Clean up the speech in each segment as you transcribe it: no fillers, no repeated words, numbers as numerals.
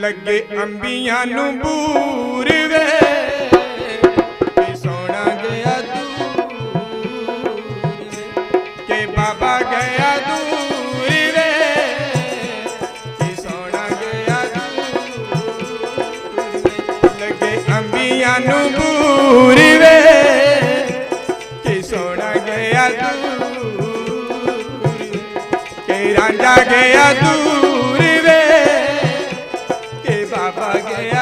लगे अंबियां नू बूर वे सोना गया दूर के बाबा गया दूर वे सोना गया दूर लगे अंबियां नू बूर वे सोना गया दूर के रांझा गया दूर वे बाबा गया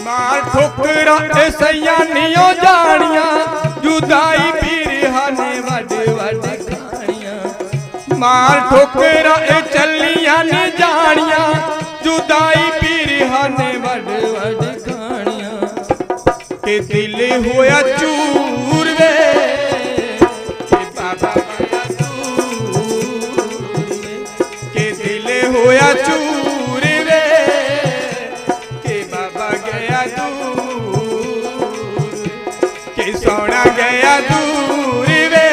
मार ठोकरा सयानियों जानिया जुदाई पीर हाने वड वड मार ठोकरा चलिया ने जानिया जुदाई पीर हाने वड वड खानिया के दिल होया चूर वे के बाबा गया दूर के दिल होया चूर वे के बाबा गया दूर के सोना गया दूर वे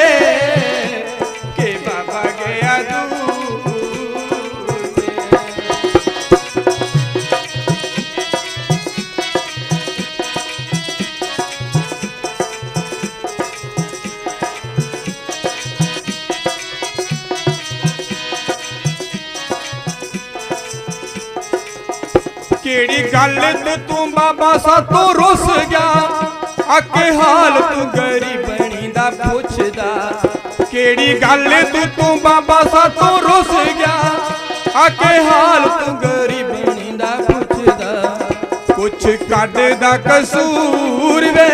केड़ी गल तू बाबा सा तो रुस गया आके हाल तू गरीबनी दा पुछदा केड़ी गल तू बाबा सा तो रुस गया आके हाल तू गरीबनी दा पुछदा कुछ कड दा कसूर वे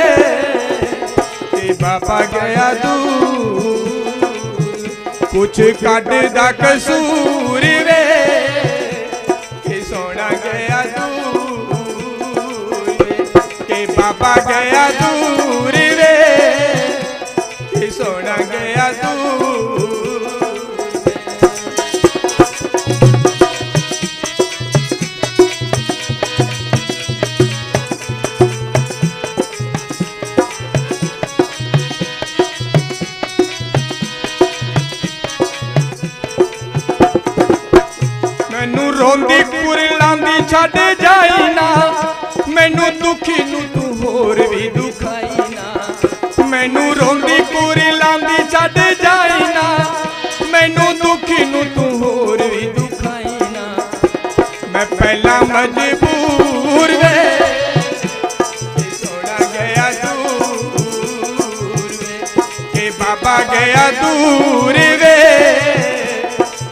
ते बाबा गया दूर कुछ कड दा कसूर वे सोना गया दूर के बाबा गया दूर रे के सोना गया दूर मैनू रोंदी कुरलांदी छड़ जाई ना मैनू दुखी नू तू होर भी दुखाई ना मैनू रोंदी कुरलांदी छड़ जाई ना मैनू दुखी नू तू होर भी दुखाई ना मैं पहला मजबूर वे सोना गया दूर के बाबा गया दूर वे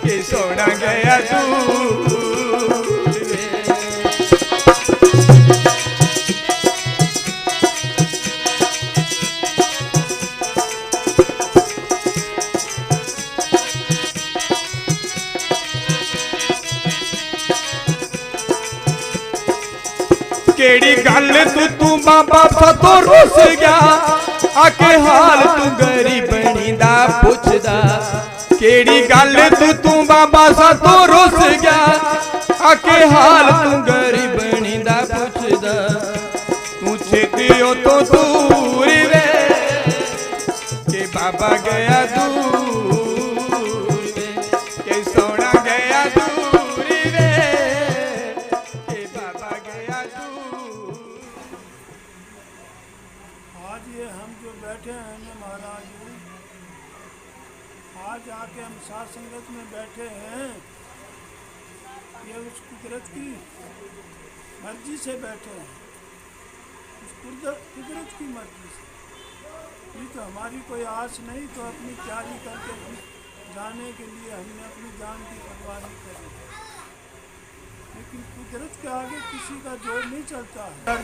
के सोना गया दूर केड़ी गल तू बाबा सा तो रुस गया आके हाल तू गरीबनी दा पुछदा केड़ी गल तू बाबा सा तो रुस गया आके हाल तू गरीबनी दा पुछदा तू छेतियो तो दूर वे के बाबा गया दूर के सोना गया दूर वे के बाबा गया दूर। आज ये हम जो बैठे हैं ना महाराज आज आके हम साथ संगत में बैठे हैं ये उस कुदरत की मर्जी से बैठे हैं उस कुदरत की मर्जी से ये तो हमारी कोई आस नहीं तो अपनी तैयारी करके जाने के लिए हमने अपनी जान की परवाह नहीं करी लेकिन कुदरत के आगे किसी का जोर नहीं चलता है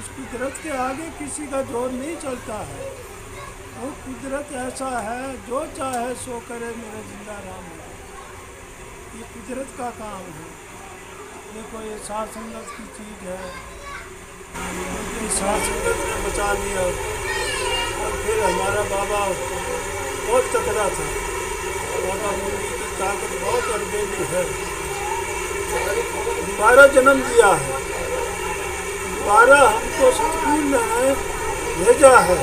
उस कुदरत के आगे किसी का जोर नहीं चलता है वो कुदरत ऐसा है जो चाहे सो करे मेरा जिंदा राम है ये कुदरत का काम है देखो ये साथ संगत की चीज़ है साथ संगत बचा लिया और फिर फिर हमारा बाबा बहुत तकड़ा था। बाबा मुंडी की ताकत बहुत अड़बेली है। दोबारा जन्म दिया है, दोबारा हमको सतगुरु ने भेजा है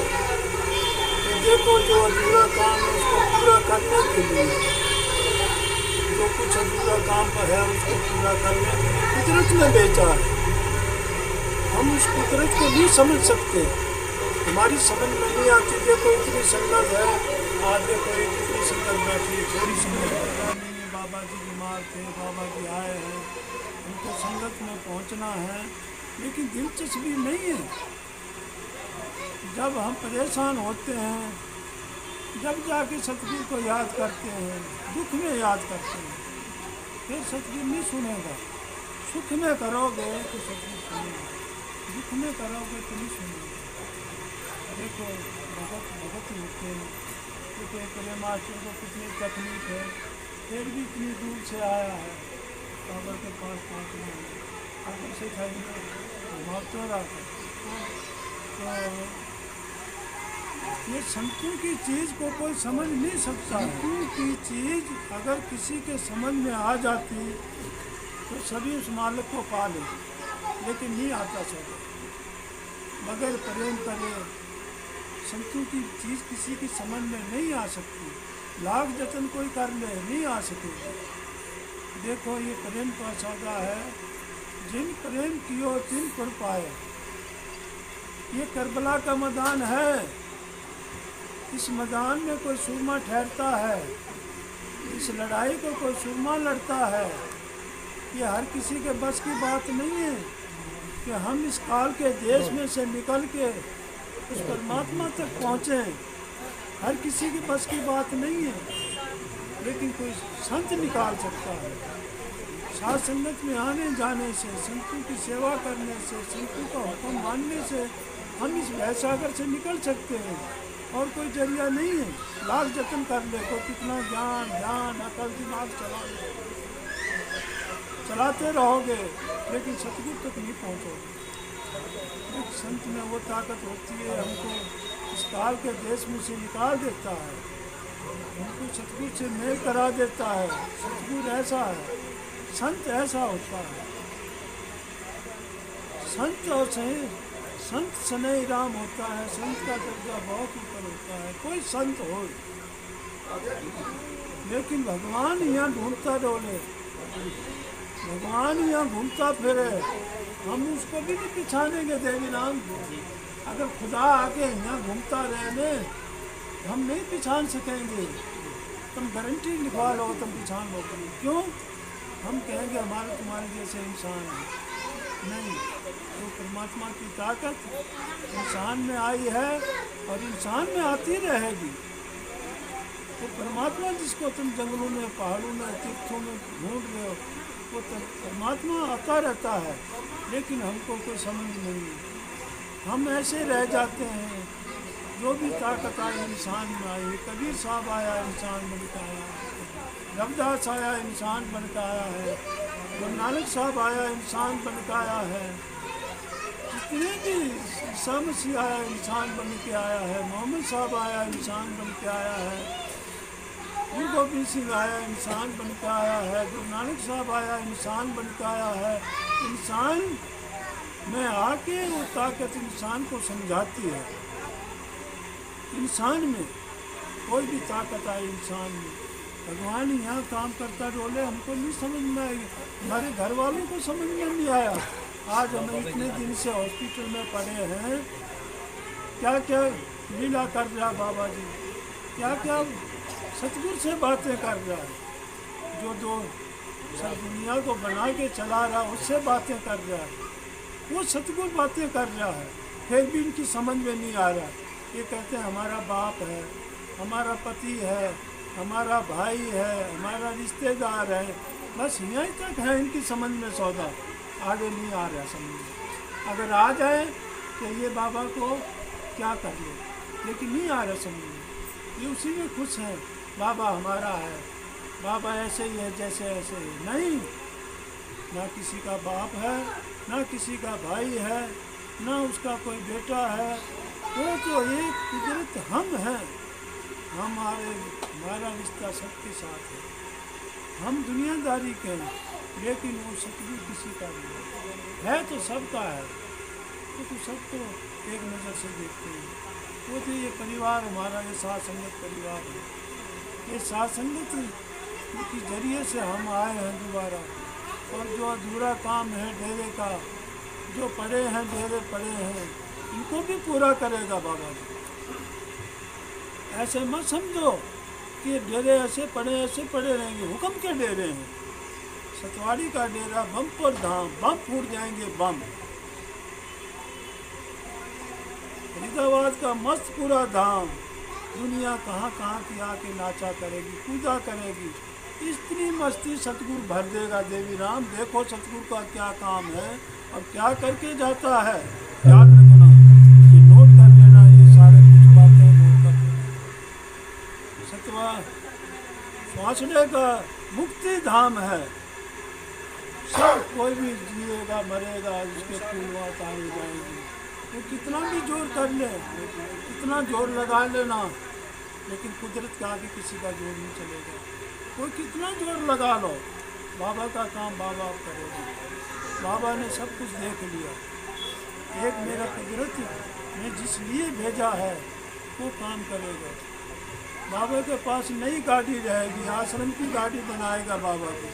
कि देखो जो अधूरा काम है उसको पूरा करने के लिए, जो कुछ अधूरा काम पर है उसको पूरा करने के लिए कुदरत ने भेजा है। हम उस कुदरत को नहीं समझ सकते, हमारी समझ में नहीं आती। देखो इतनी संगत है, आज देखो इतनी संगत बैठी, थोड़ी संगत पता नहीं है। बाबा जी बीमार थे, बाबा जी आए हैं, उनको संगत में पहुंचना है, लेकिन दिलचस्पी नहीं है। जब हम परेशान होते हैं, जब जाके सतगुरु को याद करते हैं, दुख में याद करते हैं, फिर सतगुरु नहीं सुनेगा। सुख में करोगे तो सतगुरु सुनेगा, दुख में करोगे तो नहीं सुनेगा। देखो भगत होते हैं, देखो प्रेम मास्टर को कितनी तकलीफ है, फिर भी इतनी दूर से आया है बाबा के पास पहुँचना है। अगर से खाएंगे मातोरा तो ये संतों की चीज़ को कोई समझ नहीं सकता। संतों की चीज़ अगर किसी के समझ में आ जाती तो सभी उस मालिक को पा ले, लेकिन नहीं आता सब बगैर प्रेम करे। संतों की चीज़ किसी की समझ में नहीं आ सकती, लाख जतन कोई कर ले नहीं आ सकेगी। देखो ये प्रेम का सौदा है, जिन प्रेम कियो तिन पर पाए। ये करबला का मैदान है, इस मैदान में कोई सूरमा ठहरता है, इस लड़ाई को कोई सूरमा लड़ता है। ये हर किसी के बस की बात नहीं है कि हम इस काल के देश में से निकल के उस परमात्मा तक पहुँचें। हर किसी की बस की बात नहीं है, लेकिन कोई संत निकाल सकता है। साथ संगत में आने जाने से, संतों की सेवा करने से, संतों का हुक्म मानने से हम इस भयसागर से निकल सकते हैं, और कोई जरिया नहीं है। लाख जतन कर ले तो कितना ज्ञान अकल दिमाग चलाते रहोगे, लेकिन सतगुरु तक नहीं पहुँचोगे। एक संत में वो ताकत होती है, हमको इस काल के देश में से निकाल देता है, हमको सतगुरु से मेल करा देता है। सतगुरु ऐसा है, संत ऐसा होता है। संत और संत सनई राम होता है, संत का दर्जा बहुत ऊपर होता है। कोई संत हो, लेकिन भगवान यहाँ ढूंढता डोले, भगवान यहाँ घूमता फिरे, हम उसको भी नहीं पिछानेंगे देवी नाम। अगर खुदा आके यहाँ घूमता रहने हम नहीं पिछान सकेंगे। तुम गारंटी लिखवा लो, तुम पिछान लो। क्यों? हम कहेंगे हमारे तुम्हारे जैसे इंसान है नहीं। तो परमात्मा की ताकत इंसान में आई है और इंसान में आती रहेगी। तो परमात्मा जिसको तुम जंगलों में, पहाड़ों में, तीर्थों में ढूंढ रहे हो, वो परमात्मा आता रहता है, लेकिन हमको कोई समझ नहीं है। हम ऐसे रह जाते हैं, जो भी ताकत आई इंसान में आई। कबीर साहब आया, इंसान बन के आया। रविदास आया, इंसान बन के आया है। गुरु नानक साहब आया, इंसान बन के आया है। जितने भी ईसा मसीह आया, इंसान बन के आया है। मोहम्मद साहब आया, इंसान बन के आया है। गुरु गोबिंद सिंह आया, इंसान बन के आया है। गुरु नानक साहब आया, इंसान बन के आया है। इंसान में आके वो ताकत इंसान को समझाती है। इंसान में कोई भी ताकत आई, इंसान में भगवान यहाँ काम करता डोले, हमको नहीं समझ में आई। हमारे घर वालों को समझ में नहीं आया। आज हम इतने दिन से हॉस्पिटल में पड़े हैं, क्या क्या लीला कर रहा बाबा जी, क्या क्या सतगुरु से बातें कर रहा है। जो सब दुनिया को बना के चला रहा, उससे बातें कर रहा है। वो सतगुरु बातें कर रहा है, फिर भी इनकी समझ में नहीं आ रहा। ये कहते हैं हमारा बाप है, हमारा पति है, हमारा भाई है, हमारा रिश्तेदार है। बस यहीं तक है इनकी समझ में सौदा, आगे नहीं आ रहा समझ में। अगर आ जाए तो ये बाबा को क्या कर ले, लेकिन नहीं आ रहा समझ में। ये उसी में खुश है, बाबा हमारा है, बाबा ऐसे ही है जैसे ऐसे है। नहीं, ना किसी का बाप है, ना किसी का भाई है, ना उसका कोई बेटा है, वो तो एक कुदरत हम हैं, हमारा रिश्ता सबके साथ है। हम दुनियादारी के हैं, लेकिन वो सतगुरु किसी का नहीं है तो सबका है। तो सबको एक नज़र से देखते हैं। वो तो ये परिवार हमारा, ये साथ संगत परिवार है। ये साथ संगत के जरिए से हम आए हैं दोबारा। और जो अधूरा काम है डेरे का, जो पड़े हैं डेरे पड़े हैं, इनको भी पूरा करेगा बाबा जी। ऐसे मत समझो कि डेरे ऐसे पड़े रहेंगे। हुक्म के डेरे हैं। सतवाड़ी का डेरा बमपुर धाम, बम फूट जाएंगे बम। फरीदाबाद का मस्त पूरा धाम, दुनिया कहाँ कहाँ की आके नाचा करेगी, पूजा करेगी। इतनी मस्ती सतगुरु भर देगा। देवी राम देखो सतगुरु का क्या काम है और क्या करके जाता है। याद रखना, ये नोट कर लेना, ये सारे कुछ बातें नोट कर लेना। सतवा स्वासने का मुक्ति धाम है। सब कोई भी जिएगा मरेगा, उसके फूल वहाँ तारे जाएगी। वो कितना भी जोर कर ले, कितना जोर लगा लेना, लेकिन कुदरत के आगे किसी का जोर नहीं चलेगा। कोई कितना जोर लगा लो, बाबा का काम बाबा आप करोगे। बाबा ने सब कुछ देख लिया। एक मेरा कुदरत ने जिस लिए भेजा है वो काम करेगा। बाबा के पास नई गाड़ी रहेगी, आश्रम की गाड़ी बनाएगा बाबा की।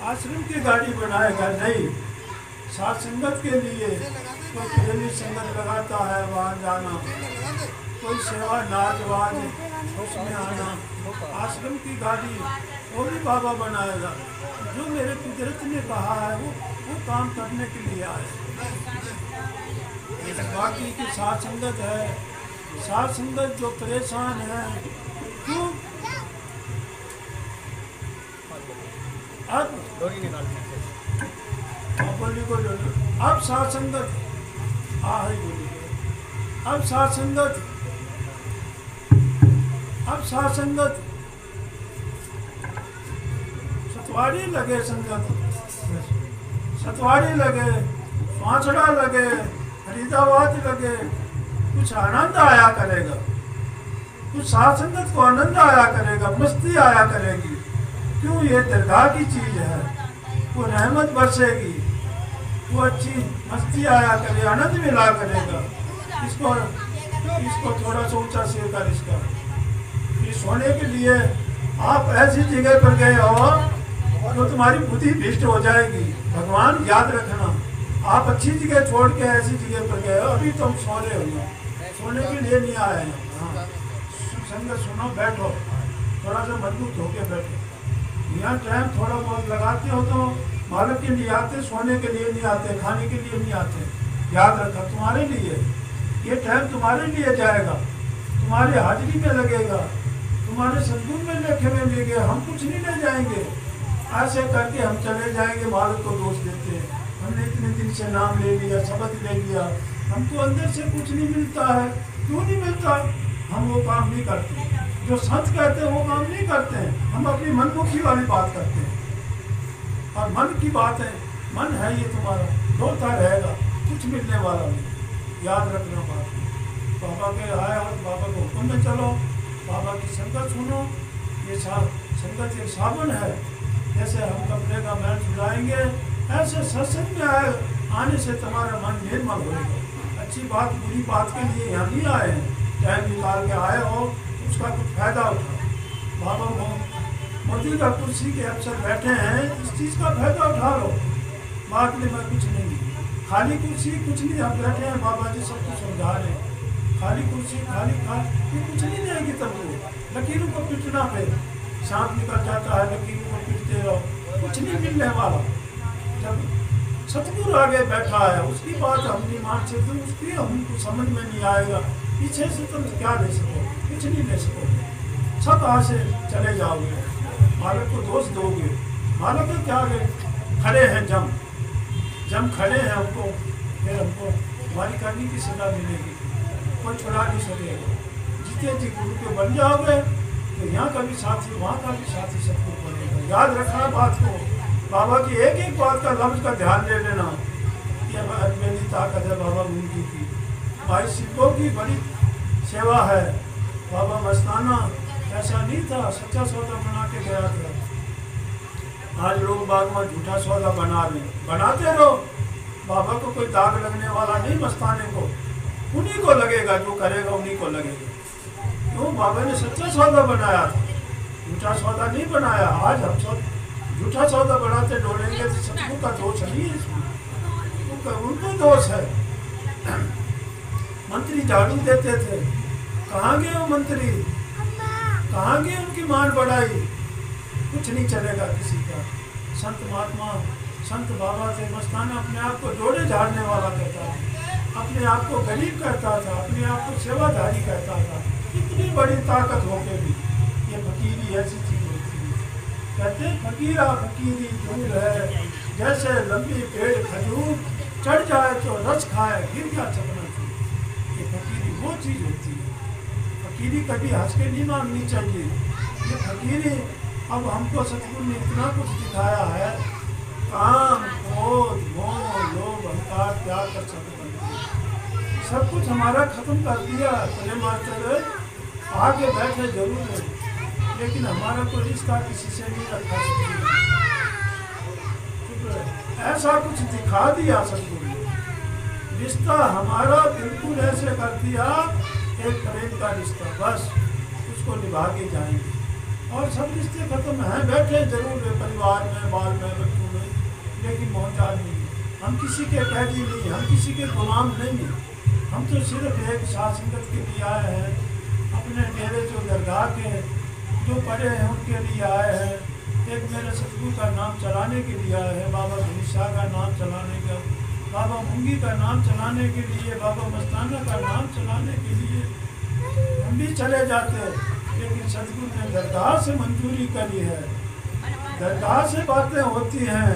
आश्रम की गाड़ी बनाएगा नहीं, साथ संगत के लिए। कोई प्रेमी संगत लगाता है वहाँ जाना, कोई सेवा नाच वाज उसमें आना। आश्रम की गाड़ी वो भी बाबा बनाएगा। जो मेरे कुदरत ने कहा है वो काम करने के लिए आए। बाकी की साथ संगत है, साथ संगत जो परेशान है, क्यों अब बोली को अब साथ संगत बोली अब साथ संगत सतवाड़ी लगे, संगत सतवाड़ी लगे, पांचड़ा लगे, फरीदाबाद लगे, कुछ आनंद आया करेगा। कुछ साथ संगत को आनंद आया करेगा, मस्ती आया करेगी। क्यों, ये दरगाह की चीज है। वो रहमत बरसेगी, वो अच्छी मस्ती आया करे, आनंद मिला करेगा। इसको थोड़ा सा ऊंचा से कर। इसका ये सोने के लिए आप ऐसी जगह पर गए हो तो तुम्हारी बुद्धि भ्रष्ट हो जाएगी। भगवान याद रखना, आप अच्छी जगह छोड़ के ऐसी जगह पर गए हो, अभी तुम सो रहे हो, सोने के लिए नहीं आए हैं। हाँ, संगत सुनो, बैठो, थोड़ा सा मजबूत होके बैठो। यहाँ टाइम थोड़ा बहुत लगाते हो तो मालूम के लिए आते, सोने के लिए नहीं आते, खाने के लिए नहीं आते। याद रखा, तुम्हारे लिए ये टाइम तुम्हारे लिए जाएगा, तुम्हारे हाजिरी में लगेगा, तुम्हारे सदगुरु में लेखे में लेंगे। हम कुछ नहीं ले जाएंगे। ऐसे करके हम चले जाएंगे, मालिक को दोष देते हैं। हमने इतने दिन से नाम ले लिया, शब्द ले लिया, हमको अंदर से कुछ नहीं मिलता है। क्यों नहीं मिलता? हम वो काम नहीं करते जो संत कहते हैं, वो काम नहीं करते हैं। हम अपनी मनमुखी वाली बात करते हैं। और मन की बात है, मन है ये तुम्हारा, रोता रहेगा, कुछ मिलने वाला नहीं। याद रखना बात। बाबा के आए और बाबा को हुक्म में चलो, बाबा की संगत सुनो। ये संगत एक साबुन है। जैसे हम कपड़े का मैल छुड़ाएंगे, ऐसे सत्संग में आने से तुम्हारा मन निर्मल होगा। अच्छी बात बुरी बात के लिए यहाँ नहीं आए हैं, टाइम निकाल के आए हो, उसका कुछ फायदा उठाओ। बाबा मौजूदा कुर्सी के अफसर बैठे हैं, इस चीज़ का फायदा उठा लो। बात में मैं कुछ नहीं, खाली कुर्सी कुछ नहीं। हम बैठे हैं, बाबा जी सब कुछ समझा रहे हैं। खाली कुर्सी खाली ये कुछ नहीं देगी तुमको। लकीरों को पिटना पे सांप निकल जाता है, लकीरों को पिटते रहो, कुछ नहीं मिलने वाला। जब सतगुरु आगे बैठा है, उसकी बात हम नहीं मान सकते, उसकी हमको समझ में नहीं आएगा। पीछे से तुम क्या ले सको? कुछ नहीं ले सकोगे। सब यहाँ से चले जाओगे, मालिक को दोष दोगे। मालिक को क्या खड़े हैं, जम खड़े हैं हमको, फिर हमको हमारी करनी की सजा मिलेगी, कोई छुड़ा नहीं सकेगा। जितने जी गुरु के बन जाओगे तो यहाँ का भी साथी, वहाँ का भी साथी, सबको बनेगा। याद रखना बात को। बाबा की एक एक बात का लफ्ज का ध्यान ले लेना। ये मेरी ताकत है बाबा उनकी की। भाई सिखों की बड़ी सेवा है। बाबा मस्ताना ऐसा नहीं था, सच्चा सौदा बना के गया था। आज लोग बाग में झूठा सौदा बना रहे, बनाते रहो। बाबा को कोई दाग लगने वाला नहीं, मस्ताने को उन्हीं को लगेगा, जो करेगा उन्हीं को लगेगा। क्यों? बाबा ने सच्चा सौदा बनाया था, झूठा सौदा नहीं बनाया। आज हम सब झूठा सौदा बनाते डोलेंगे तो सतगुरु का दोष नहीं है इसमें, उनको दोष है। मंत्री झाड़ू देते थे, कहाँ गए वो मंत्री? कहाँ गए उनकी मान बढ़ाई? कुछ नहीं चलेगा किसी का। संत महात्मा, संत बाबा थे। मस्ताना अपने आप को जोड़े झाड़ने वाला कहता था, अपने आप को गरीब कहता था, अपने आप को सेवाधारी कहता था। इतनी बड़ी ताकत होके भी ये फकीरी ऐसी चीज होती है। कहते फकीरा फकीरी दूर है, जैसे लंबी पेड़ खजूर, चढ़ जाए तो रस खाए गिर गया चकना चूर। ये फकीरी वो चीज होती है। फकीरी कभी हंस के नहीं मांगनी चाहिए। ये फकीरी अब हमको सतगुरु ने इतना कुछ दिखाया है, काम क्रोध मोह लोभ अहंकार त्याग कर सब कुछ हमारा खत्म कर दिया। भले मास्टर आगे बैठे जरूर है, लेकिन हमारा कोई रिश्ता किसी से नहीं रखा। ऐसा कुछ दिखा दिया सतगुरु ने, रिश्ता हमारा बिल्कुल ऐसे कर दिया, एक प्रेम का रिश्ता, बस उसको निभा के जाएंगे। और सब रिश्ते खत्म हैं, बैठे जरूर है परिवार में, बाल में, बच्चों में, लेकिन मोहताज नहीं। हम किसी के कैदी नहीं, हम किसी के गुलाम नहीं। हम तो सिर्फ एक साथ संगत के लिए आए हैं, अपने डेरे जो दरगाह के जो पढ़े हैं उनके लिए आए हैं। एक मेरे सतगुरु का नाम चलाने के लिए आए हैं, बाबा धनीशाह का नाम चलाने का, बाबा मुंगी का नाम चलाने के लिए, बाबा मस्ताना का नाम चलाने के लिए। हम भी चले जाते, लेकिन सतगुरु ने दरगाह से मंजूरी करी है। दरगाह से बातें होती हैं,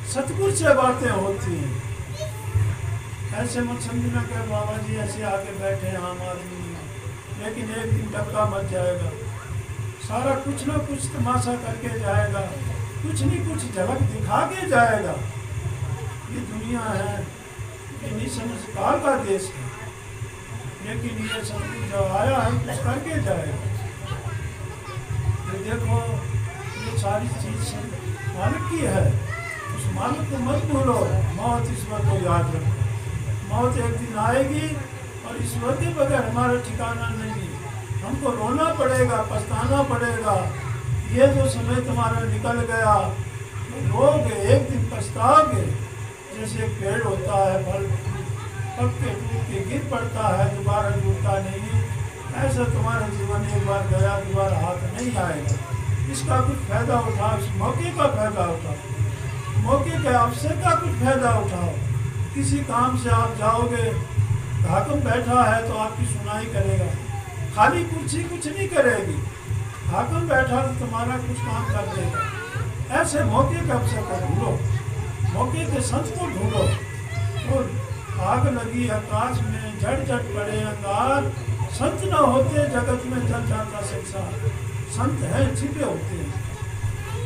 सतगुरु से बातें होती हैं। ऐसे मत समझना कि बाबा जी ऐसे आके बैठे हैं आम आदमी, लेकिन एक दिन डक्का मच जाएगा। सारा कुछ ना कुछ तमाशा करके जाएगा, कुछ नहीं कुछ झलक दिखा के जाएगा। ये दुनिया है, ये निसंस्कार का देश है, लेकिन ये सब कुछ जो आया है कुछ करके जाएगा। ये देखो, ये सारी चीज मालिक की है, उस मालिक को मत भूलो। मौत ईश्वर को याद रखो, मौत एक दिन आएगी और ईश्वर के बगैर हमारा ठिकाना नहीं। हमको रोना पड़ेगा, पछताना पड़ेगा। ये जो समय तुम्हारा निकल गया, लोग एक दिन पछताओगे। जैसे एक पेड़ होता है, फल पक के टूट के गिर पड़ता है, दोबारा जुड़ता नहीं, ऐसा तुम्हारा जीवन एक बार गया, दोबारा हाथ नहीं आएगा। इसका कुछ फायदा उठाओ, इस मौके का फायदा उठाओ, मौके के अवसर का कुछ फायदा उठाओ। किसी काम से आप जाओगे, हाकिम बैठा है तो आपकी सुनाई करेगा, खाली कुर्सी कुछ नहीं करेगी। हाकिम बैठा तो तुम्हारा कुछ काम कर देगा। ऐसे मौके के अवसर को ढूंढो, मौके के संत को ढूंढो। और आग लगी आकाश में, झट झट पड़े अंगार, संत न होते जगत में जल जाता संसार। संत हैं छिपे होते हैं।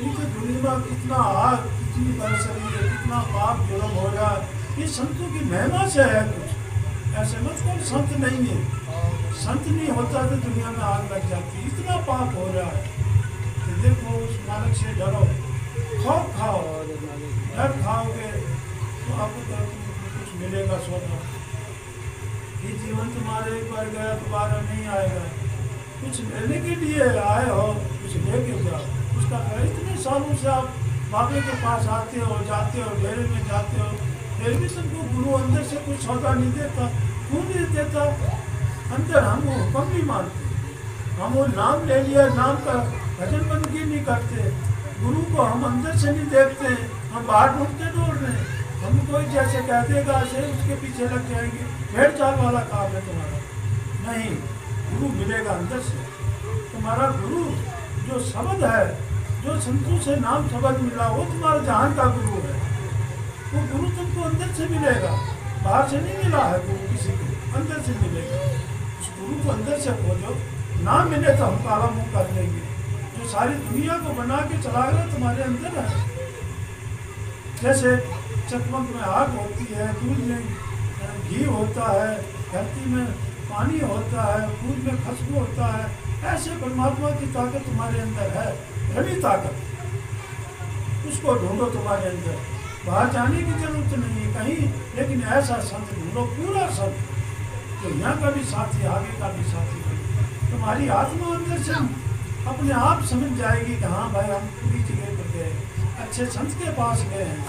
इनकी दुनिया में कितना आग, कितनी बरस रही है, कितना पाप जुर्म हो रहा है, ये संतों की महिमा से है कुछ। ऐसे मत कौन संत नहीं है, संत नहीं होता तो दुनिया में आग लग जाती, इतना पाप हो रहा है। तो देखो, उस मालिक से डरो, खौफ खाओ। डर खाओगे तो आपको कुछ मिलेगा सोना। ये जीवन तुम्हारे एक बार गया, दोबारा नहीं आएगा। कुछ लेने के लिए आए हो, कुछ लेके जाओ। उसका इतने सालों से आप बाबे के पास आते हो, जाते हो, डेरे में जाते हो, फिर भी तुमको गुरु अंदर से कुछ सौदा नहीं देता। क्यों नहीं देता? अंदर हम वो हुक्म नहीं मानते, हम वो नाम ले लिया, नाम का भजन बंदगी नहीं करते। गुरु को हम अंदर से नहीं देखते, हम बाहर ढूंढते दौड़ रहे हैं। हम कोई जैसे कह देगा ऐसे उसके पीछे लग जाएंगे। भेड़ चाल वाला काम है तुम्हारा। नहीं, गुरु मिलेगा अंदर से। तुम्हारा गुरु जो शब्द है, जो संतों से नाम शब्द मिला, वो तुम्हारा जहान का गुरु है। वो गुरु तुमको अंदर से मिलेगा, बाहर से नहीं मिला है गुरु किसी को, अंदर से मिलेगा। उस गुरु को अंदर से खोजो, ना मिले तो हम काला मुंह कर लेंगे। जो सारी दुनिया को बना के चला गया तुम्हारे अंदर है। जैसे चकमक में आग होती है, दूध में घी होता है, धरती में पानी होता है, फूल में खुशबू होता है, ऐसे परमात्मा की ताकत तुम्हारे अंदर है, बड़ी ताकत। उसको ढूंढो तुम्हारे अंदर, बाहर जाने की जरूरत नहीं है कहीं, लेकिन ऐसा संत ढूंढो, पूरा संत जो यहाँ का भी साथी, आगे का भी साथी बने। तुम्हारी आत्मा अंदर से अपने आप समझ जाएगी कि हाँ भाई हम पूरी जगह पर गए, अच्छे संत के पास गए हैं।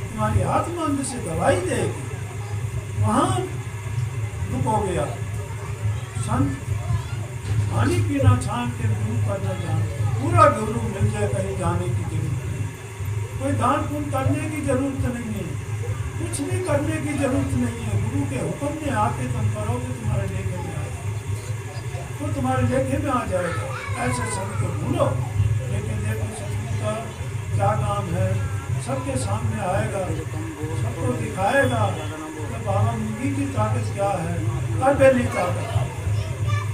तुम्हारी आत्मा अंदर से गवाही देगी, वहाँ दुख हो गया। संत पानी पीना छान के गुरु करना जान, पूरा गुरु मिल जाए, कहीं जाने की जरूरत नहीं, कोई दान पुण्य करने की जरूरत नहीं है, कुछ भी करने की जरूरत नहीं है। गुरु के हुक्म में आके तुम करोगे, तुम्हारे लेखे में आएगा, तो तुम्हारे लेखे में आ जाएगा। ऐसे संत को ढूंढो, लेकिन देखो सतगुरु का क्या काम है, सबके सामने आएगा, सबको दिखाएगा कि बाबा मुंगी की ताकत क्या है, अबेली ताकत।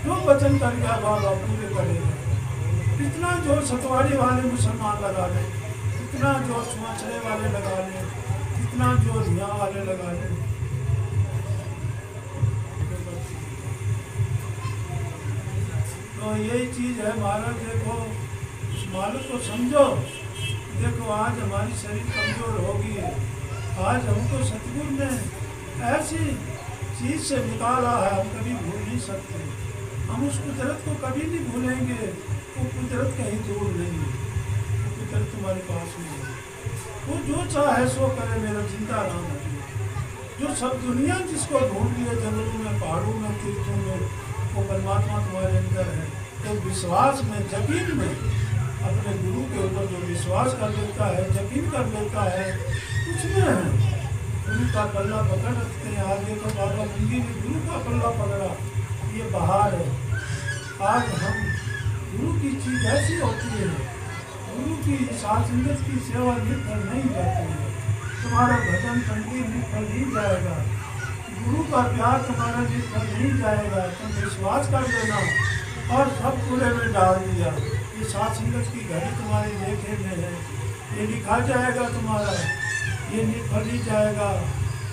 जो वचन कर गया बाबा पूरे करेगा। कितना जोर सतवाड़ी वाले मुसलमान लगा ले, कितना जोर सुमाछड़े वाले लगा ले, कितना जोर यहाँ वाले लगा ले। तो यही चीज है महाराज। देखो उस मालिक को समझो। देखो आज हमारी शरीर कमजोर होगी, आज हमको सतगुरु ने ऐसी चीज से निकाला है, हम कभी भूल नहीं सकते। हम उस कुदरत को कभी नहीं भूलेंगे। वो कुदरत कहीं दूर नहीं है, वो कुदरत तुम्हारे पास में है। वो जो चाहे सो करे, मेरा जिंदा नाम है। जो सब दुनिया जिसको ढूंढ लिया, जंगलों में, पहाड़ों में, तीर्थों में, वो परमात्मा तुम्हारे अंदर है। तो विश्वास में, यकीन में, अपने गुरु के ऊपर जो विश्वास कर लेता है, यकीन कर लेता है, उसमें है। गुरु का पल्ला पकड़ रखते हैं। आगे तो बाबा मुंगी ने गुरु का पल्ला पकड़ा, ये बाहर है। आज हम गुरु की चीज ऐसी होती है, गुरु की साथ संगत की सेवा निर्फल नहीं जाती है। तुम्हारा भजन संगीत निर्फल नहीं जाएगा, गुरु का प्यार तुम्हारा निर्फल नहीं जाएगा। तुम विश्वास कर लेना और सब कूड़े में डाल दिया। ये साथ संगत की घड़ी तुम्हारे लेखे में है, ये लिखा जाएगा तुम्हारा, ये निर्फल नहीं जाएगा।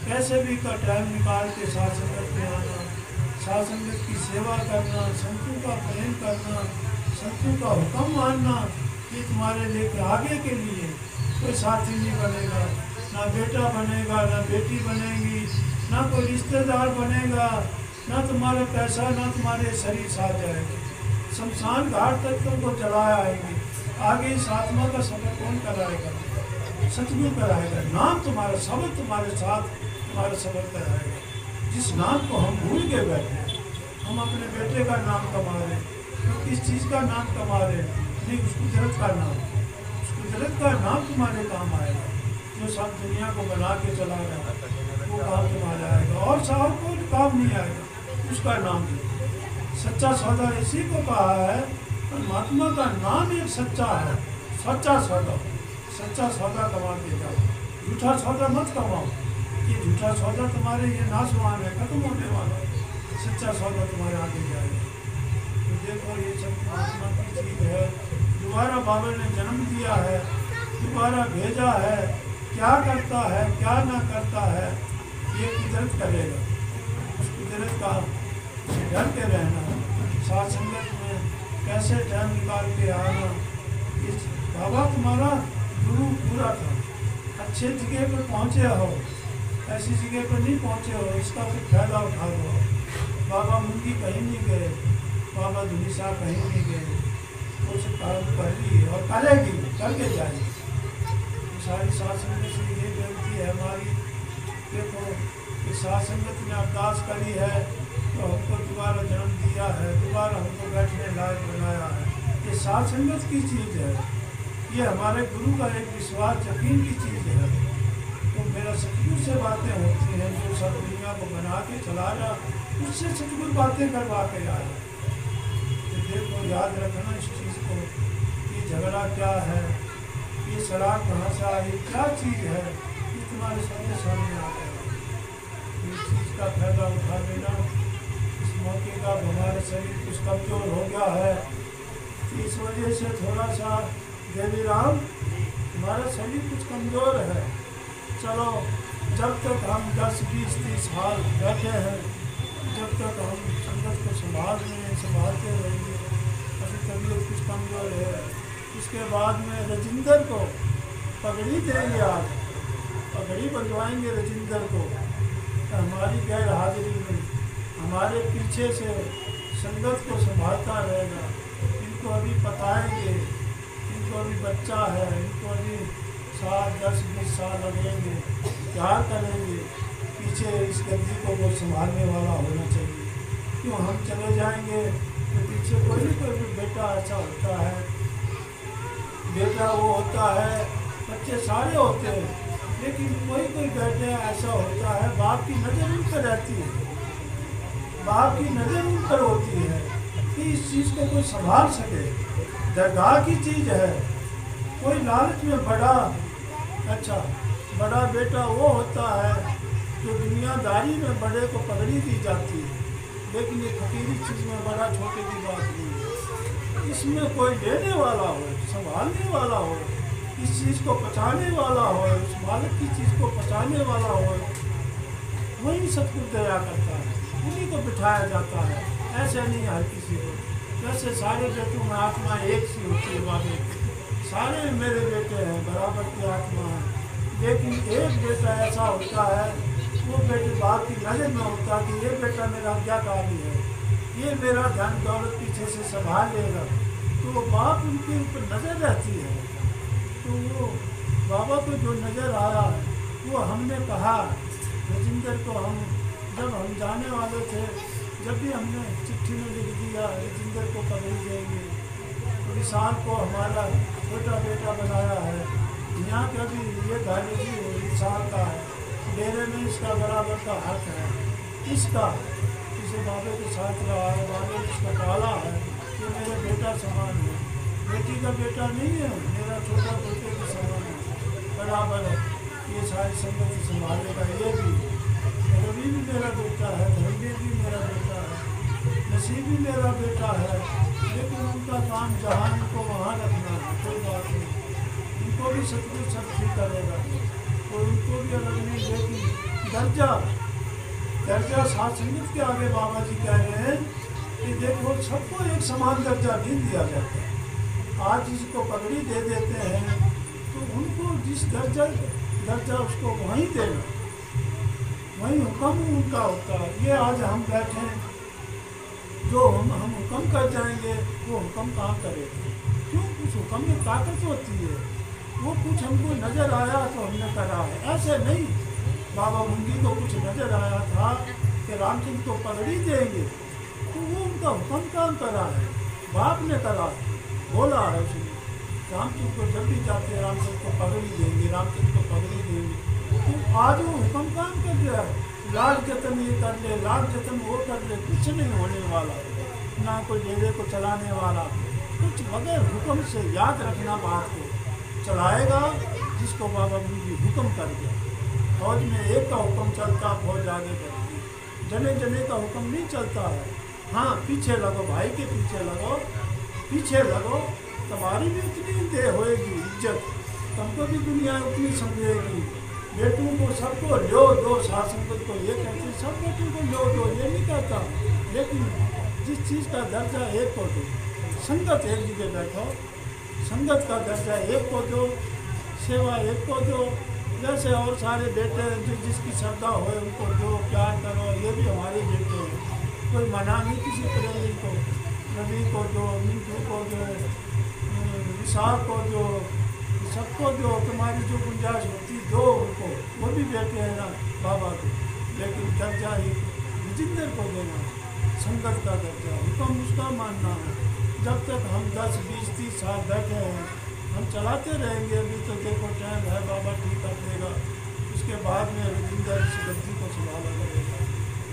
कैसे भी का टाइम निकाल के साथ संगत में आना, साथ संगत की सेवा करना, संतों का प्रेम करना, संतों का हुक्म मानना, ये तुम्हारे लेकर आगे के लिए कोई साथी नहीं बनेगा, ना बेटा बनेगा, ना बेटी बनेगी, ना कोई रिश्तेदार बनेगा, ना तुम्हारा पैसा, ना तुम्हारे शरीर साथ जाएगा। शमशान घाट तक तुमको चलाया आएंगे। आगे इस आत्मा का सफर कौन कराएगा? सतगुरु कराएगा। नाम तुम्हारा, शब्द तुम्हारे साथ तुम्हारा सफर कराएगा। जिस नाम को हम भूल के बैठे, हम अपने बेटे का नाम कमा रहे, तो किस चीज़ का नाम कमा रहे? नहीं, उस कुदरत का नाम। उस कुदरत का नाम तुम्हारे काम आएगा। जो सब दुनिया को बना के चला रहा है, वो काम तुम्हारा आएगा, और साहब को काम नहीं आएगा। उसका नाम नहीं। सच्चा सौदा इसी को कहा है। परमात्मा का नाम एक सच्चा है, सच्चा सौदा। सच्चा सौदा कमा के जाओ, झूठा सौदा मत कमाओ। ये झूठा सौदा तुम्हारे ये नाशवान है, खत्म होने वाला। सच्चा सौदा तुम्हारे आगे जाएगा। तो देखो ये सब परमात्मा की चीज है। दोबारा बाबा ने जन्म दिया है, दोबारा भेजा है। क्या करता है, क्या ना करता है, ये कुदरत करेगा। उस कुदरत का डर के रहना, साथ संगत में कैसे टाइम निकाल के आना। इस बाबा तुम्हारा गुरु पूरा था, अच्छे जगह पर पहुँचे हो, ऐसी जगह पर नहीं पहुँचे हो, इसका फिर फायदा उठा दो। बाबा मुंगी कहीं नहीं गए, बाबा धुनीसा कहीं नहीं गए, वो सब काम कर रही है और करेगी, करके जाएगी। सारी साथ संगत से ये विनती है हमारी। देखो इस साथ संगत ने अरदास करी है, तो हमको दोबारा जन्म दिया है, दोबारा हमको बैठने लायक बनाया है। ये साथ संगत की चीज़ है, ये हमारे गुरु का एक विश्वास, यकीन की चीज़ है। तो मेरा सतगुरु से बातें होती हैं, जो सब दुनिया को बना के चला रहा, उससे सतगुरु बातें करवा के आया। तो देखो याद रखना इस चीज़ को, ये झगड़ा क्या है, ये शराब कहाँ से आई, क्या चीज़ है, ये तुम्हारे सामने आ गया। इस चीज़ का फायदा उठा लेना। इस मौके का हमारे शरीर कुछ कमज़ोर हो गया है, इस वजह से थोड़ा सा देवी राम हमारा शरीर कुछ कमज़ोर है। चलो जब तक हम 10, 20, 30 साल बैठे हैं, जब तक हम संगत को संभालते रहेंगे, अभी तबीयत कुछ कमज़ोर है, उसके बाद में रजिंदर को पगड़ी देंगे, आज पगड़ी बंधवाएंगे रजिंदर को, तो हमारी गैर हाजिरी में हमारे पीछे से संगत को संभालता रहेगा। इनको अभी बताएंगे, इनको अभी बच्चा है, इनको अभी 7, 10, 20 साल लगेंगे, क्या करेंगे, पीछे इस गद्दी को वो संभालने वाला होना चाहिए। क्यों हम चले जाएंगे तो पीछे कोई भी कोई बेटा ऐसा होता है, बेटा वो होता है, बच्चे सारे होते हैं, लेकिन कोई कोई बेटे ऐसा होता है बाप की नज़र उन पर रहती है, बाप की नज़र उन पर होती है कि इस चीज़ को कोई संभाल सके। दरगाह की चीज़ है, कोई लालच में बड़ा बड़ा बेटा वो होता है जो दुनियादारी में बड़े को पगड़ी दी जाती है, लेकिन ये फकीरी चीज़ में बड़ा छोटे की बात नहीं है। इसमें कोई लेने वाला हो, संभालने वाला हो, इस चीज़ को पचाने वाला हो, उस मालिक की चीज़ को पचाने वाला हो, वही सब कुछ दया करता है, उन्हीं को बिठाया जाता है। ऐसे नहीं हर किसी को, जैसे सारे बेटों में आत्मा एक सी होती है, वादे सारे मेरे बेटे हैं, बराबर की आत्मा है, लेकिन एक बेटा ऐसा होता है, वो बेटे बाप की नज़र में होता है कि ये बेटा मेरा आज्ञाकारी है, ये मेरा धन दौलत पीछे से संभाल लेगा, तो बाप उनके ऊपर नज़र रहती है। तो वो बाबा को जो नज़र आया वो हमने कहा रजिंदर को, जब हम जाने वाले थे, जब भी हमने चिट्ठी में लिख दिया रजिंदर को पगड़ी देंगे, तो विशाल को हमारा छोटा बेटा बनाया है, यहाँ का भी ये गाड़ी विशाल का है, डेरे में इसका बराबर का हक है, इसका इसे बाबे के साथ रहा है, बाबे इसका पाला है, ये मेरे बेटा समान है, बेटी का बेटा नहीं है, मेरा छोटा बेटे के समान है, बराबर है, ये सारी संगत संभालेगा। ये भी रवि भी मेरा बेटा है, धर्मवीर भी मेरा बेटा है, नसीब भी मेरा बेटा है, लेकिन उनका काम जहाँ इनको वहाँ रखना है, कोई बात नहीं, इनको भी सतगुरु सब ठीक करेगा, तो उनको भी अलग नहीं, लेकिन दर्जा साथ संगत के आगे बाबा जी कह रहे हैं कि देखो सबको एक समान दर्जा नहीं दिया जाता। आज जिसको पगड़ी दे देते हैं तो उनको जिस दर्जा उसको वहीं देना, वहीं हुक्म उनका होता है। ये आज हम बैठे हैं, जो हम हुक्म कर जाएंगे वो हुक्म कहाँ करेगा, क्यों, उस हुक्म में ताकत होती है, वो कुछ हमको नज़र आया तो हमने करा है, ऐसे नहीं। बाबा मुंगी को कुछ नज़र आया था कि रामचंद्र को पगड़ी देंगे, तो वो उनका हुक्म काम करा है, बाप ने करा, बोला है उसने, रामचंद्र को जब भी जाते रामचंद्र को पगड़ी देंगे, रामचंद्र को पगड़ी देंगे, तो आज वो हुक्म काम कर रहा है, लाल जतन ये कर ले, लाल जतन वो कर ले, कुछ नहीं होने वाला, ना कोई डेरे को चलाने वाला, कुछ बगैर हुक्म से, याद रखना बात को, चलाएगा जिसको बाबा मुंगी हुक्म कर दिया। फौज में एक का हुक्म चलता, फौज आगे बढ़ती, जने जने का हुक्म नहीं चलता है। हाँ, पीछे लगो भाई के पीछे लगो, तुम्हारी भी उतनी दे होएगी इज्जत, तुमको भी दुनिया उतनी समझेगी। बेटों को सबको लो दो, शासनपद को ये कहते, सब बेटों को लो दो, ये नहीं कहता, लेकिन जिस चीज़ का दर्जा एक को दो, संगत एक जगह बैठो, संगत का दर्जा एक को दो, सेवा एक को दो, जैसे और सारे बेटे जिसकी श्रद्धा हो उनको दो, प्यार करो, ये भी हमारे बेटे हैं, कोई मना नहीं किसी प्रेमी को, रवि को दो, मिंटू को दो, विशाल को दो, सबको दो, तुम्हारी जो गुंजाइश होती दो उनको, वो भी बेटे हैं ना बाबा को, लेकिन दर्जा ही रजिंदर को देना, संगत का दर्जा, हुक्म उसका मानना है। जब तक हम 10, 20, 30 साल बैठे हैं, हम चलाते रहेंगे, अभी तो देखो टाइम है, बाबा ठीक कर देगा, उसके बाद में रजिंदर इस गद्दी को संभाला करेगा,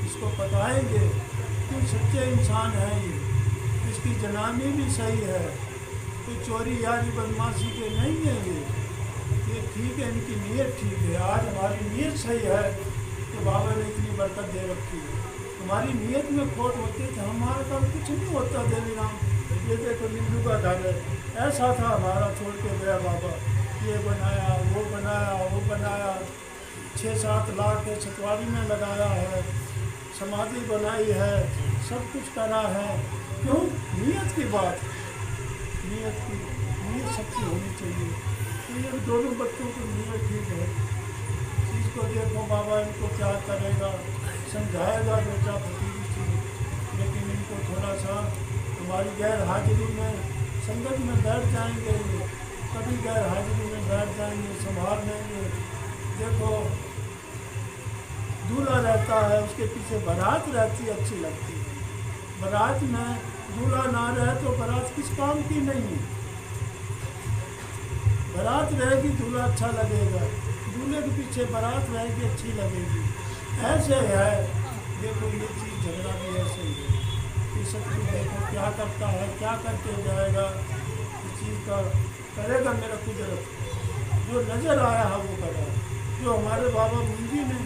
इसको बताएंगे कि सच्चे इंसान है ये, इसकी जनानी भी सही है, कोई चोरी यारी बदमाशी के नहीं है ये ठीक है, इनकी नीयत ठीक है। आज हमारी नीयत सही है तो बाबा ने इतनी बरकत दे रखी है, हमारी नीयत में खोट होती तो हमारे पास कुछ नहीं होता। देवी राम ये देखो नींबू का घर है, ऐसा था हमारा, छोड़ के गया बाबा, ये बनाया वो बनाया, 6-7 लाख के छतवाड़ी में लगाया है, समाधि बनाई है, सब कुछ करा है। क्यों? नीयत की बात, नीयत सबसे होनी चाहिए। तो ये दोनों बच्चों की नीयत ठीक है। चीज़ को देखो, बाबा इनको क्या करेगा, समझाएगा बेटा भतीजी चीज, लेकिन इनको थोड़ा सा हमारी गैर हाजिरी में संगत में बैठ जाएंगे, कभी गैर हाजिरी में बैठ जाएंगे, संभाल लेंगे। देखो दूल्हा रहता है, उसके पीछे बारात रहती है, अच्छी लगती है। बारात में दूल्हा ना रहे तो बारात किस काम की नहीं है। बारात रहेगी दूल्हा अच्छा लगेगा, दूल्हे के पीछे बारात रहेगी अच्छी लगेगी। ऐसे है, देखो ये चीज़ झगड़ा भी ऐसे ही है। ये सब कुछ देखो क्या करता है, क्या करके जाएगा, इस चीज़ का करेगा मेरा कुदरत। जो नज़र आया है वो करा। जो हमारे बाबा मुंजी ने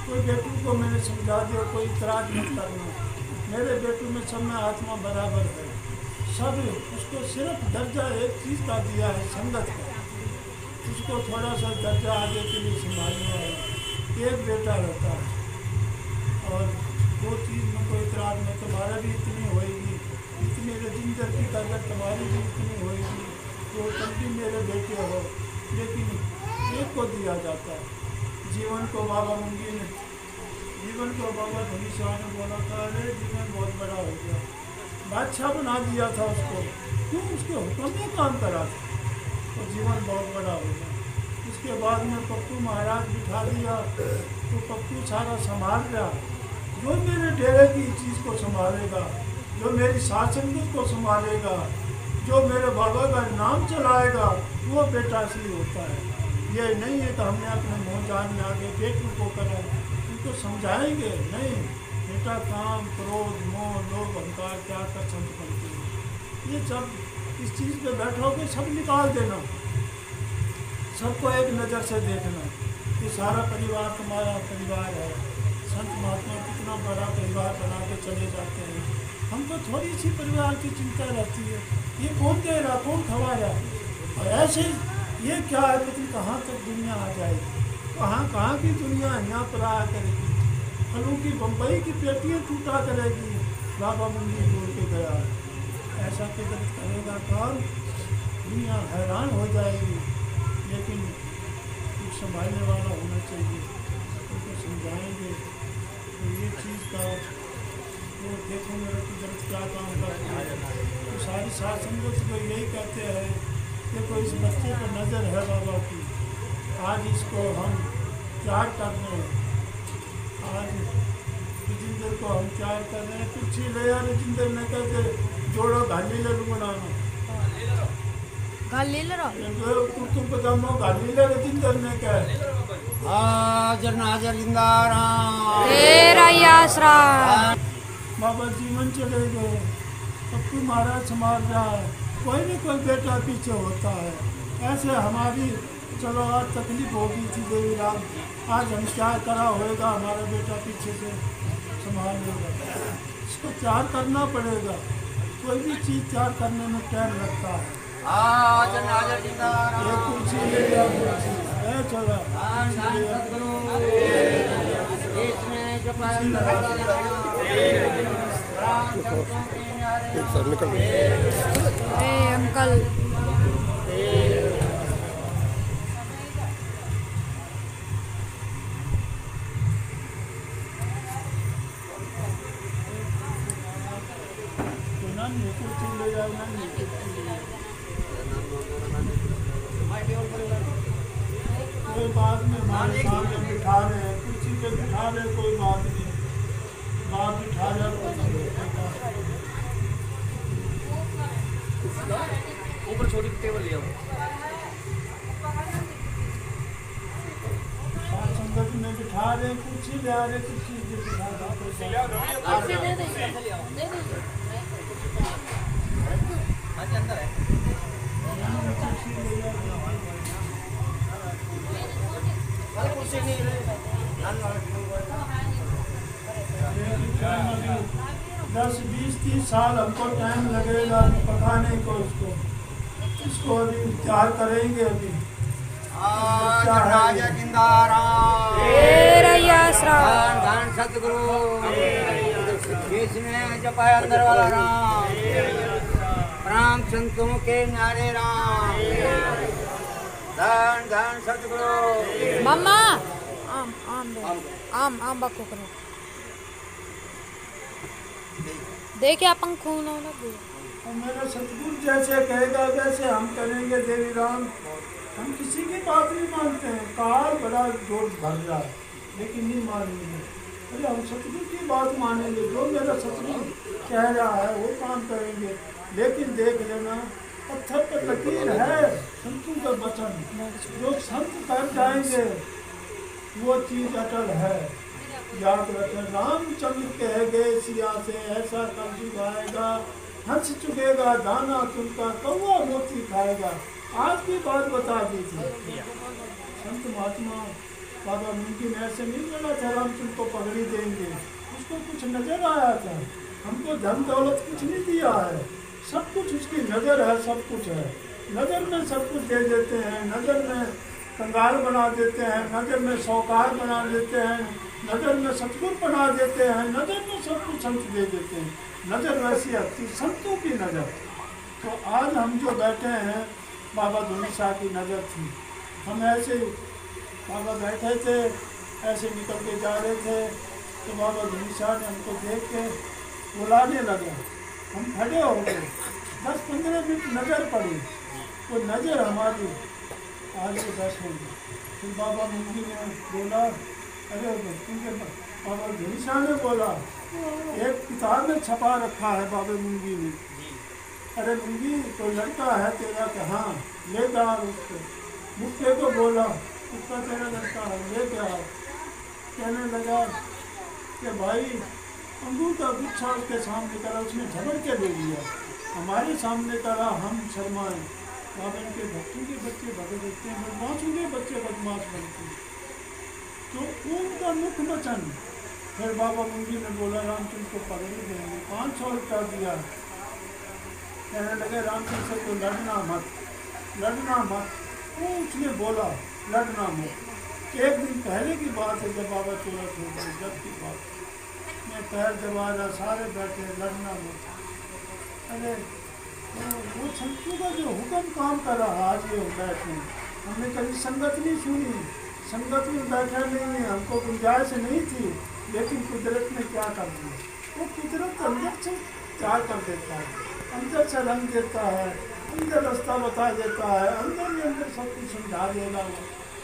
कोई बेटू को मैंने समझा दिया, कोई इतराज मत करना, मेरे बेटू में सब में आत्मा बराबर है, सब उसको सिर्फ दर्जा एक चीज़ का दिया है, संगत का। उसको थोड़ा सा दर्जा आगे के लिए संभालना है। एक बेटा रहता है और वो चीज़ में कोई इतराज में तुम्हारा भी इतनी होएगी, इतनी रजिंदर की ताकत तुम्हारी भी इतनी होएगी, तो तुम भी मेरे बेटे हो। लेकिन एक को दिया जाता है जीवन को। बाबा मुंगी ने जीवन को, बाबा धनीश्वर ने बोला था, अरे जीवन बहुत बड़ा हो गया, बादशाह बना दिया था उसको, क्यों? उसके हुक्म में काम करा था, तो जीवन बहुत बड़ा हो गया। उसके बाद में पप्पू महाराज बिठा दिया, तो पप्पू सारा संभाल रहा। जो मेरे डेरे की चीज़ को संभालेगा, जो मेरी शासन को संभालेगा, जो मेरे बाबा का नाम चलाएगा, वो बेटा से ही होता है। ये नहीं है कि हमने अपने मुँह जान में आगे बेटू को करा, उनको समझाएंगे नहीं, बेटा काम, क्रोध, मोह, लोभ, अहंकार क्या कर संत बनते हैं। ये सब इस चीज़ पे बैठोगे सब निकाल देना, सबको एक नज़र से देखना कि सारा परिवार तुम्हारा परिवार है। संत महात्मा कितना बड़ा परिवार बना के चले जाते हैं, हमको थोड़ी सी परिवार की चिंता रहती है, ये कौन दे रहा, कौन खवा रहा। और ऐसे ये क्या है, लेकिन कहाँ तक दुनिया आ जाएगी, कहाँ की दुनिया यहाँ पर आया करेगी। फलों की बम्बई की पेटियाँ टूटा करेगी, बाबा मुंडी बोल के गया। ऐसा किधर करेगा काम, दुनिया हैरान हो जाएगी। लेकिन कुछ संभालने वाला होना चाहिए, उनको समझाएंगे तो ये चीज़ का वो देखो मेरा कुदरत क्या काम करता है। तो सारी शासन को यही कहते हैं, देखो इस बच्चे पर नज़र है बाबा की, आज इसको हम प्यार कर रहे हैं, आज रजिंदर को हम प्यार कर रहे हैं। कुछ ही ले यार, रजिंदर ने कहते जोड़ो घाली ले लूँगा नाना, घाली ले रहा तुम पजामा घाली ले, रजिंदर ने कहा हाजर नाजर जिंदार तेरा ही आसरा। बाबा जीवन चले गए, पप्पू महाराज संभाल रहा है, कोई न कोई बेटा पीछे होता है। ऐसे हमारी चलो आज तकलीफ हो गई थी देवी राम, आज हम क्या करा होएगा, हमारा बेटा पीछे से संभाल लेगा। इसको तैयार करना पड़ेगा, कोई भी चीज़ तैयार करने में टाइम लगता है। हाजर नाजर जिंदार ये कुर्सी ले लिया, कुर्सी है चला, अंकल कुर्सी ले जाओ ना, कोई बात नहीं, हमारे सामने बिठा रहे हैं, कुर्सी पे बिठा रहे, कोई बात नहीं, बात बिठा रहे ऊपर छोटी टेबल लिया संगत में बिठा रहे, कुर्सी ले आ रहे, कुर्सी पे बिठा रहे। 10, 20, 30 साल हमको टाइम लगेगा पकाने को, इसको अभी तैयार करेंगे। अभी हाजर नाजर जिंदाराम तेरा ही आसरा धन धन सतगुरु बीच में जपाया अंदर वाला राम राम संतों के नारे राम धन धन सतगुरु मम्मा आम आम दे आम आम बको करो देखिए अपन खून हो लग गया और मेरा सतगुरु जैसे कहेगा वैसे हम करेंगे देवी राम। हम किसी की बात नहीं मानते हैं, काल बड़ा जोर भर रहा है लेकिन नहीं मानेंगे। अरे हम सतगुरु की बात मानेंगे, जो मेरा सतगुरु कह रहा है वो काम करेंगे। लेकिन देख लेना पत्थर पर लकीर है संतों का वचन, जो संत कर जाएंगे वो चीज अटल है। याद रखें रामचंद्र कह गए सिया से ऐसा कर चुकाएगा, हंस चुकेगा दाना तुमका कौवा मोती खाएगा। आज की बात बता दी थी संत महात्मा बाबा मुमकिन ऐसे नहीं बोला था रामचंद्र को पगड़ी देंगे, उसको कुछ नजर आया था। हमको धन दौलत कुछ नहीं दिया है, सब कुछ उसकी नजर है, सब कुछ है। नजर में सब कुछ दे देते हैं, नजर में कंगाल बना देते हैं, नजर में सौकार बना देते हैं, नजर में सतगुर बना देते हैं, नजर में सब कुछ संत दे देते हैं। नजर वैसी आती संतों की नजर। तो आज हम जो बैठे हैं बाबा धुनी शाह की नज़र थी। हम ऐसे बाबा बैठे थे, ऐसे निकल के जा रहे थे तो बाबा धुनी शाह ने हमको देख के बुलाने लगे। हम खड़े हो गए, 10-15 मिनट नज़र पड़ी, वो नज़र हमारी आगे बैठेंगे। फिर बाबा मुंगी ने बोला, अरे क्योंकि बाबा धुनी शाह ने बोला, एक किताब में छपा रखा है बाबा मुंगी ने, अरे मुंगी तो लड़का है तेरा, कहाँ ले जा उसको। मुझसे को बोला उसका तेरा लड़का है, ले जा। कहने लगा कि भाई अंगूर का गुच्छा उसके सामने करा, उसने झगड़ के ले लिया, हमारे सामने करा, हम शर्माए। बाबा इनके भक्तों के बच्चे भगत देते हैं, बदमाशों के बच्चे बदमाश बनते हैं। तो उनका मुख्य वचन। फिर बाबा मुंगी ने बोला रामचंद्र को पगड़ी देंगे, 500 रुपया दिया। कहने लगे रामचंद्र से तो लड़ना मत, लड़ना मत। वो उसने बोला लड़ना मत। एक दिन पहले की बात है जब बाबा चोरा हो गए, जब की बात मैं पैर दबा रहा, सारे बैठे, लड़ना मत। अरे वो संतों का जो हुक्म काम कर रहा, आज ये बैठे, हमने कभी संगत नहीं सुनी, संगत में बैठा नहीं है, हमको गुंजाइश नहीं थी, लेकिन कुदरत ने क्या कर दिया। वो कुदरत अंदर से क्या कर देता है, अंदर से रंग देता है, अंदर रास्ता बता देता है, अंदर ही अंदर सब कुछ समझा देगा।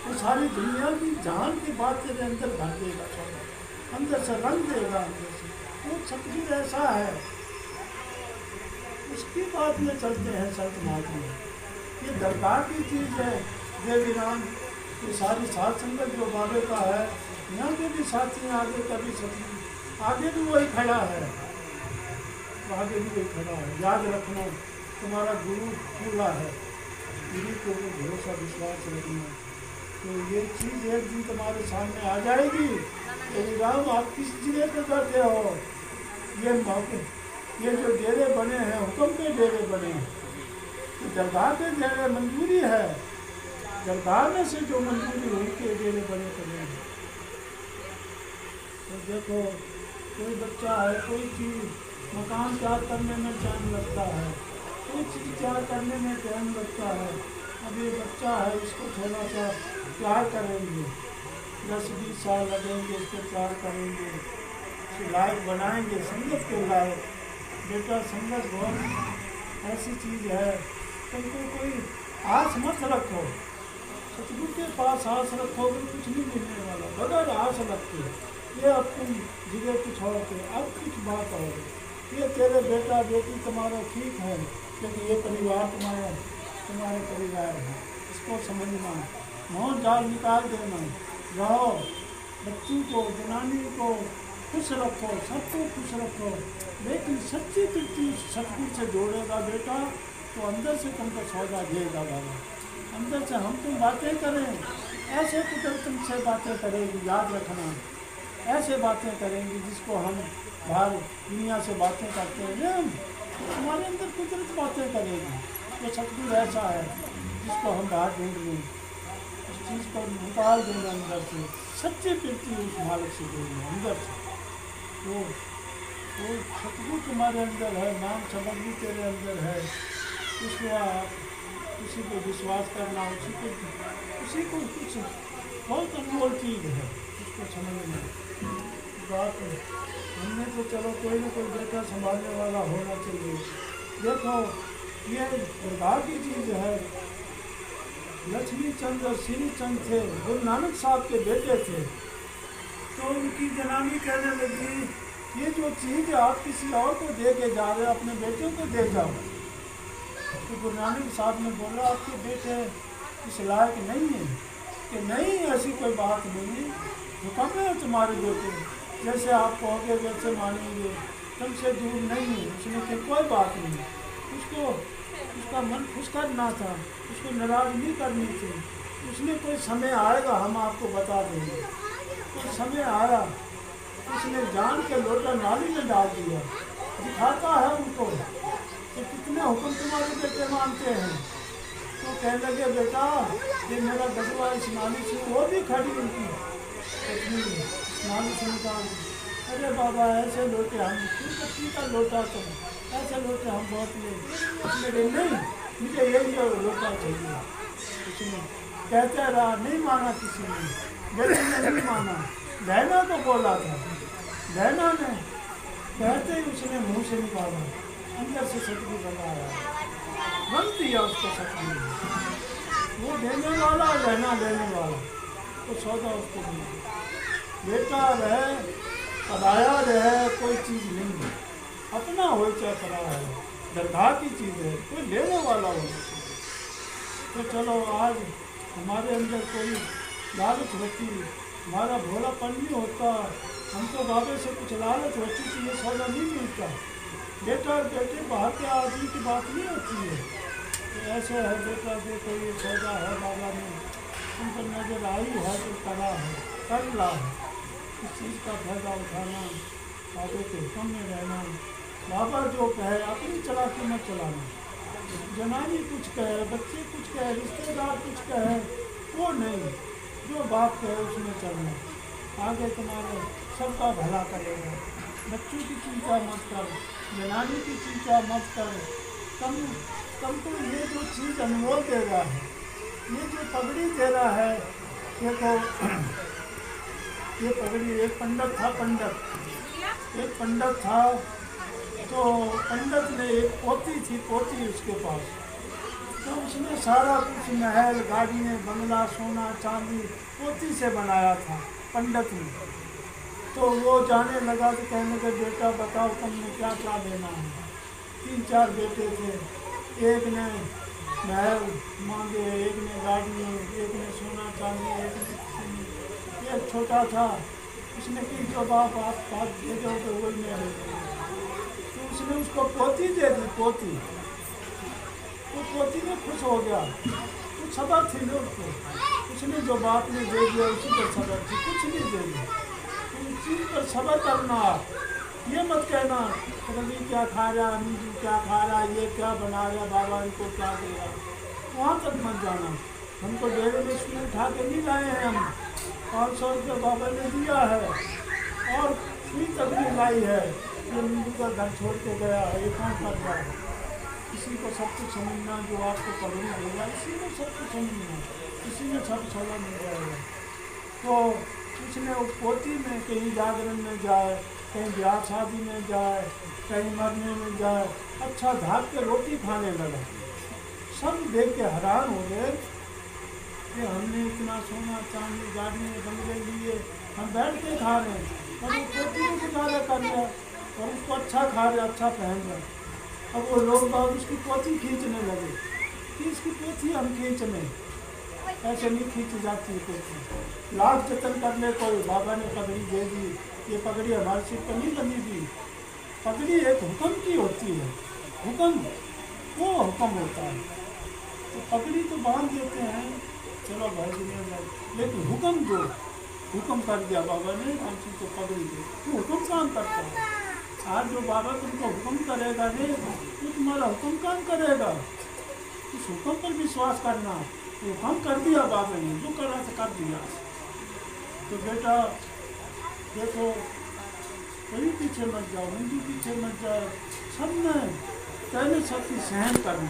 वो सारी दुनिया की जान की बात तेरे अंदर भर देगा, सब अंदर से रंग देगा, अंदर से। वो सतगुरु ऐसा है, उसकी बात में चलते हैं संत महात्मा। ये दरगाह की चीज़ है, देवी राम ये सारी सात संगत जो बाबे का है, यहाँ के भी साथी हैं, आगे का भी सतगुरु, आगे भी वही खड़ा है, आगे भी वही खड़ा है। याद रखना तुम्हारा गुरु खुला है, गुरु को भरोसा विश्वास रखना। तो ये चीज़ एक दिन तुम्हारे सामने आ जाएगी। यदि राम आप किस जिले पे बैठे हो, ये मौके, ये जो डेरे बने हैं हुक्म के डेरे बने हैं, तो दरगाह के डेरे मंजूरी है, दरगाह में से जो मंजूरी हुई के डेरे बने पड़े हैं। तो देखो कोई बच्चा है, कोई चीज़ मकान तैयार करने में टाइम लगता है, कोई चीज़ तैयार करने में टाइम लगता है। अब ये बच्चा है, इसको थोड़ा सा तैयार करेंगे, 10-20 साल लगेंगे, इसको तैयार करेंगे, लायक बनाएंगे, संगत के लायक। बेटा संगत बहुत ऐसी चीज़ है, तुमको कोई आस मत रखो, सतगुरु के पास आस रखोगे कुछ नहीं मिलने वाला, बगैर आस रखते। ये अब तुम जिले कुछ और थे, अब कुछ बात और, ये तेरे बेटा बेटी तुम्हारा ठीक है, लेकिन ये परिवार तुम्हारे परिवार है, इसको समझना, मोह जाल निकाल देना, रहो, बच्चों को जनानी को खुश रखो, सबको खुश रखो। लेकिन सच्ची तृप्ति सतगुरु से जोड़ेगा बेटा, तो अंदर से तुमको सौदा देगा बाबा। अंदर से हम तुम बातें करें, ऐसे कुदरत तुमसे बातें करेगी, याद रखना, ऐसे बातें करेंगी जिसको हम बाहर दुनिया से बातें करते हैं, हमारे अंदर कुदरत बातें करेगी। ये सतगुरु ऐसा है जिसको हम बाहर ढूंढ लें। चीज़ को निकाल देना अंदर से, सच्ची प्रीति उस मालिक से जोड़ना अंदर से। वो सतगुरु तुम्हारे अंदर है, नाम समझ भी तेरे अंदर है, इसलिए आप उसी को विश्वास करना, उसी को कुछ बहुत अनमोल चीज़ है, उसको समझना। बात हमने तो चलो कोई ना कोई बेटा संभालने वाला होना चाहिए। देखो ये दरगाह की चीज़ है। लक्ष्मी चंद और श्री चंद थे, गुरु नानक साहब के बेटे थे। तो उनकी जनानी कहने लगी, ये जो चीज़ आप किसी और को दे के जा रहे हो, अपने बेटे को दे जाओ। तो गुरु नानक साहब ने बोला, आपके बेटे इस लायक नहीं है कि नहीं, ऐसी कोई बात नहीं, हुक्म है तुम्हारे बेटे, जैसे आप कहोगे वैसे मानेंगे, तुमसे दूर नहीं है। उसने कहा कोई बात नहीं, उसको उसका मन खुश करना था, उसको नाराज़ नहीं करनी थी। उसने कोई समय आएगा हम आपको बता देंगे। कोई समय आया, उसने जान के लोटा नाली में डाल दिया, दिखाता है उनको कि कितने हुक्म तुम्हारे बेटे मानते हैं। तो कहने लगे, बेटा ये मेरा गजवा इस नाली से, वो भी खड़ी उनकी पत्नी नाली से निकाल। अरे बाबा ऐसे लोटे हम, पत्नी का लोटा तो ऐसे लोटे हम बहुत ले नहीं, मुझे यही लोटा चाहिए। उसने कहते रहा, नहीं माना किसी ने, बेटे ने नहीं माना। बहना को बोला था, बहना ने कहते ही उसने मुंह से निकाला, अंदर से सतगुरु बनाया, रंग दिया उसको सतगुरु। वो देने वाला, रहना लेने वाला, तो सौदा उसको मिल। बेटा रहे पराया रहे, कोई चीज़ नहीं है, अपना हो चाहे पराया है, दरगाह की चीज़ है, कोई लेने वाला हो। तो चलो आज हमारे अंदर कोई लालच होती, हमारा भोलापन नहीं होता, हम तो बाबे से कुछ लालच होती कि ये सौदा नहीं मिलता। बेटा और बेटे बाहर के आदमी की बात नहीं होती है। तो ऐसे है, बेटा देखो ये सौदा है, बाबा ने उनको नजर आई है तो करा है, कर रहा है। इस चीज़ का फायदा उठाना, बाबे के हुक्म में रहना, बाबा जो कहे अपनी चलाकी मत चलाना। जनानी कुछ कहे, बच्चे कुछ कहे, रिश्तेदार कुछ कहे, वो नहीं, जो बात कहे उसमें चलना, आगे तुम्हारे सबका भला करेगा। बच्चों की चिंता मत कर, जनानी की चिंता मत कर, तुमको ये जो चीज़ अनमोल दे रहा है, ये जो पगड़ी दे रहा है, देखो ये पगड़ी, एक पंडित था, एक पंडित था, तो पंडित ने एक पोती थी, पोती उसके पास, तो उसने सारा कुछ महल, गाड़ियाँ, बंगला, सोना चांदी पोती से बनाया था पंडित ने। तो वो जाने लगा तो कहने लगे, बेटा बताओ तुमने क्या क्या लेना है। 3-4 बेटे थे, एक ने महल मांगे, एक ने गाड़ियाँ, एक ने सोना चांदी, एक छोटा था, उसने की जो बाप आप दे दो तो वही नहीं दे। तो उसने उसको पोती दे दी, पोती। तो पोती में खुश हो गया, कुछ सबर थी ना उसको, उसने जो बाप ने दे दिया उसी पर सबर थी, कुछ नहीं दे दिया। तो उस चीज़ पर सबर करना, ये मत कहना रवि क्या खा रहा, नीजू क्या खा रहा, ये क्या बना रहा, बाबा इनको क्या दे रहा, वहाँ तक मत जाना। हमको डेरे में सुई उठा के नहीं लाए हैं, हम 500 रुपये बाबा ने दिया है और सुई तक नहीं लाई है, ये नींबू का घर छोड़ के गया है, ये कौन कर रहा है। इसी को सब कुछ समझना, जो आपको पगड़ी देगा इसी को सब कुछ समझना, इसी में सब सौदा मिल जाएगा। तो उसने उस पोती में कहीं जागरण में जाए, कहीं ब्याह शादी में जाए, कहीं मरने में जाए, अच्छा धाक के रोटी खाने लगा। सब देख के हैरान हो गए कि हमने इतना सोना चांदी गाड़ियाँ बंगले लिए, हम बैठ के खा रहे हैं, और वो पोती को गुजारा कर रहा है और उसको अच्छा खा रहे, अच्छा पहन रहे। अब वो लोग बाग उसकी पोथी खींचने लगे कि इसकी पोथी हम खींच लें, ऐसे नहीं खींची जाती है पोथी। लाख जतन कर ले कोई, बाबा ने पगड़ी दे दी, ये पगड़ी हमारे सिर पर नहीं बनी थी। पगड़ी एक हुक्म की होती है, हुक्म वो हुक्म होता है। तो पगड़ी तो बांध देते हैं, चलो भाई दुनिया में, लेकिन हुक्म जो हुक्म कर दिया बाबा ने, हम तो पगड़ी दे, तो हुक्म काम करता है। आज जो बाबा तुमको हुक्म करेगा नहीं, तो तुम्हारा हुक्म काम करेगा। उस हुक्म पर विश्वास करना, तो काम कर दिया बाबे ने, जो कर रहा था कर दिया। तो बेटा देखो, कहीं पीछे मत जाओ, हिंदू पीछे मत जाओ, सब में पहले सबकी सहन करनी।